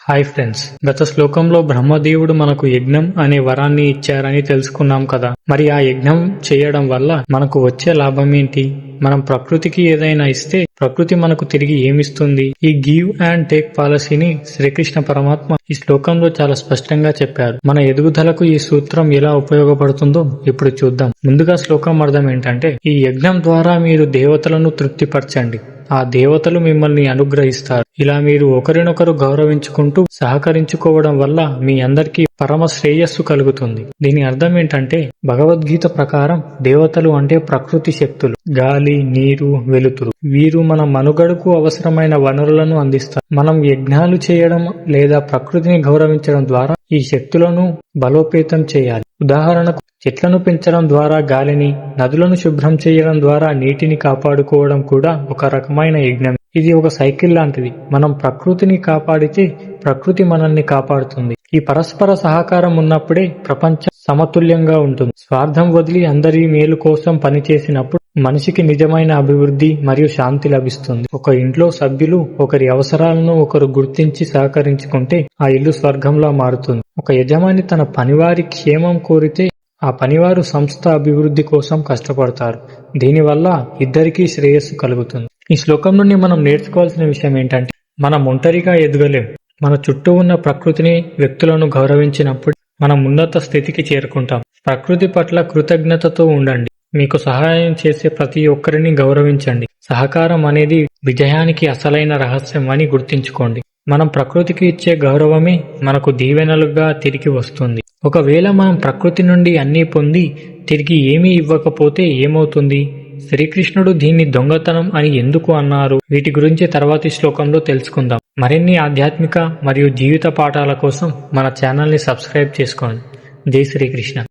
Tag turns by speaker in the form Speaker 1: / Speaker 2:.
Speaker 1: Hi friends, గత శ్లోకంలో బ్రహ్మదేవుడు మనకు యజ్ఞం అనే వరాన్ని ఇచ్చారని తెలుసుకున్నాం కదా. మరి ఆ యజ్ఞం చేయడం వల్ల మనకు వచ్చే లాభం ఏంటి? మనం ప్రకృతికి ఏదైనా ఇస్తే ప్రకృతి మనకు తిరిగి ఏమిస్తుంది? ఈ గివ్ అండ్ టేక్ పాలసీని శ్రీకృష్ణ పరమాత్మ ఈ శ్లోకంలో చాలా స్పష్టంగా చెప్పారు. మన ఎదుగుదలకు ఈ సూత్రం ఎలా ఉపయోగపడుతుందో ఇప్పుడు చూద్దాం. ముందుగా శ్లోకం అర్థం ఏంటంటే, ఈ యజ్ఞం ద్వారా మీరు దేవతలను తృప్తిపరచండి, ఆ దేవతలు మిమ్మల్ని అనుగ్రహిస్తారు. ఇలా మీరు ఒకరినొకరు గౌరవించుకుంటూ సహకరించుకోవడం వల్ల మీ అందరికీ పరమ శ్రేయస్సు కలుగుతుంది. దీని అర్థం ఏంటంటే, భగవద్గీత ప్రకారం దేవతలు అంటే ప్రకృతి శక్తులు. గాలి, నీరు, వెలుతురు. వీరు మన మనుగడకు అవసరమైన వనరులను అందిస్తారు. మనం యజ్ఞాలు చేయడం లేదా ప్రకృతిని గౌరవించడం ద్వారా ఈ శక్తులను బలోపేతం చేయాలి. ఉదాహరణకు, చెట్లను పెంచడం ద్వారా గాలిని, నదులను శుభ్రం చేయడం ద్వారా నీటిని కాపాడుకోవడం కూడా ఒక రకమైన యజ్ఞం. ఇది ఒక సైకిల్ లాంటిది. మనం ప్రకృతిని కాపాడితే ప్రకృతి మనల్ని కాపాడుతుంది. ఈ పరస్పర సహకారం ఉన్నప్పుడే ప్రపంచం సమతుల్యంగా ఉంటుంది. స్వార్థం వదిలి అందరి మేలు కోసం పనిచేసినప్పుడు మనిషికి నిజమైన అభివృద్ధి మరియు శాంతి లభిస్తుంది. ఒక ఇంట్లో సభ్యులు ఒకరి అవసరాలను ఒకరు గుర్తించి సహకరించుకుంటే ఆ ఇల్లు స్వర్గంలా మారుతుంది. ఒక యజమాని తన పనివారి క్షేమం కోరితే ఆ పనివారు సంస్థ అభివృద్ధి కోసం కష్టపడతారు. దీనివల్ల ఇద్దరికీ శ్రేయస్సు కలుగుతుంది. ఈ శ్లోకం నుండి మనం నేర్చుకోవాల్సిన విషయం ఏంటంటే, మనం ఒంటరిగా ఎదగలేం. మన చుట్టూ ఉన్న ప్రకృతిని, వ్యక్తులను గౌరవించినప్పుడు మనం ఉన్నత స్థితికి చేరుకుంటాం. ప్రకృతి పట్ల కృతజ్ఞతతో ఉండండి. మీకు సహాయం చేసే ప్రతి ఒక్కరిని గౌరవించండి. సహకారం అనేది విజయానికి అసలైన రహస్యం అని గుర్తుంచుకోండి. మనం ప్రకృతికి ఇచ్చే గౌరవమే మనకు దీవెనలుగా తిరిగి వస్తుంది. ఒకవేళ మనం ప్రకృతి నుండి అన్నీ పొంది తిరిగి ఏమీ ఇవ్వకపోతే ఏమవుతుంది? శ్రీకృష్ణుడు దీన్ని దొంగతనం అని ఎందుకు అన్నారు? వీటి గురించి తర్వాతి శ్లోకంలో తెలుసుకుందాం. మరిన్ని ఆధ్యాత్మిక మరియు జీవిత పాఠాల కోసం మన ఛానల్ని సబ్స్క్రైబ్ చేసుకోండి. జై శ్రీకృష్ణ.